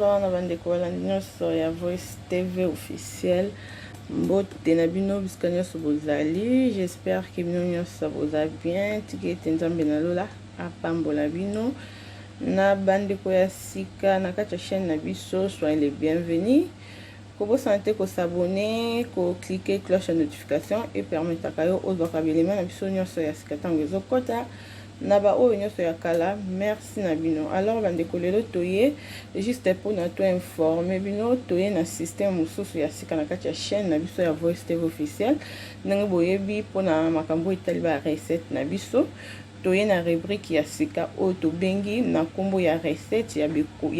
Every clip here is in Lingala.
Bonsoir na bandeko balandi nyonso ya Voice TV officiel. Mbote na bino bisika nyonso bozali. J'espère que bino nyonso boza bien. Tiki ete nzambe na lola apambola bino. Na bandeko ya sika na kati ya chaîne na biso, soyez les bienvenus. Kobo santé ko s'abonner, ko cliquer cloche de notification et permettre kayo ozwaka bilema na biso nyonso ya sika tango ezokota. Naba oyo nyonso ya kala, merci na bino. Alors bandeko lelo toye juste pour na to informer bino toye na système mususu ya sika na kati ya chaîne na biso ya Voice TV officiel. Ndenge boyebi pona makambo etali ba recette na biso. Toye na rubrique ya sika oyo to bengi na kombo ya recette ya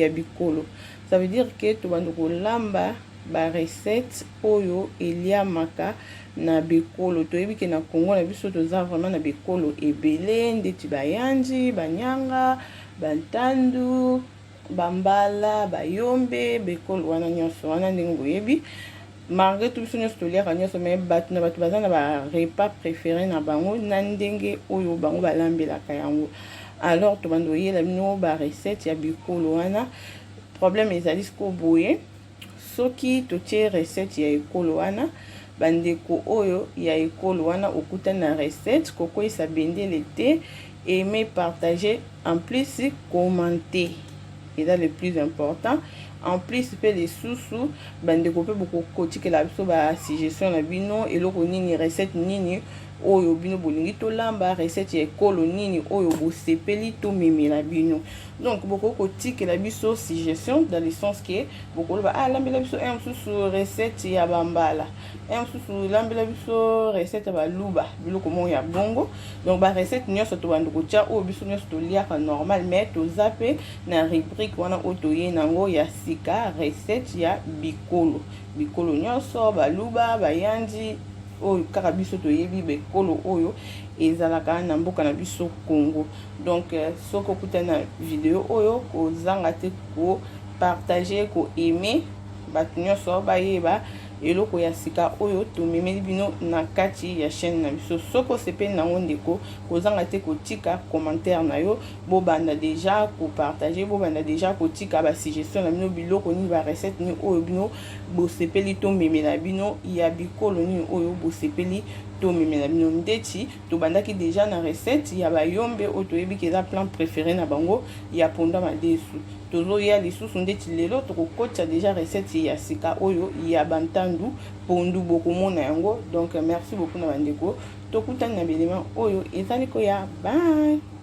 bikolo. Ça veut dire que to bandoko lamba ba recette oyo eliamaka na bikolo. Toyebi ke na Congo na biso toza vraiment na bikolo ebele ndeti bayanji, banyanga, bantandu, bambala, bayombe, bikolo wana nyonso wana ndenge boyebi. Malgré tout biso nyonso toliaka nyonso mais bato na bato baza na ba repas préféré na bango na ndenge oyo bango balambelaka yango. Alors to bando yela bino ba recette ya bikolo wana. Problème ezali siko boye soki totie recette ya ekolo wana bandeko oyo ya ekolo wana okuta na recette koko isa bendele te, aimer, partager, en plus commenter. Et là le plus important, en plus peut les sous bandeko pe beaucoup kotika la biso ba suggestion na bino eloko nini recette nini oyo bino bolingi to lamba recette ya ekolo nini oyo bosepeli to memela bino. Donc beaucoup kotika la biso suggestion dans le sens que beaucoup ba lambela biso sous recette ya bambala, sous lambela biso recette ya baluba biloko mo ya bongo. Donc ba recette nyonso to bandoko tia oyo biso nyonso to liaka normal mais to zape na rubrique wana otoye nango ya sika recette ya bikolo nyonso baluba bayanji oyo kaka biso toyebi bekolo oyo ezalaka na mboka na biso Congo. Donc soko kuta na vidéo oyo kozanga te ko partager ko aimer bato nyonso bayeba eloko ya sika oyo tomemeli bino na kati ya chaîne na biso. Soko sepeli nango ndeko kozanga te kotika commentaire na yo bobanda déjà ko partager bobanda déjà kotika ba suggestion na bino biloko ni ba recette ni oyo bino bosepeli to memela bino ya bikolo ni oyo bosepeli to memela bino. Ndeti to bandaki déjà na recette ya bayombe oyo toyebi keza plan préféré na bango ya ponda madesu. Tozo ya lisusu ndeti lelo tokokotisa déjà recette ya sika oyo ya bantandu pondu bokomona yango. Donc merci beaucoup na bandeko tokutani na bilema oyo ezali ko ya bye.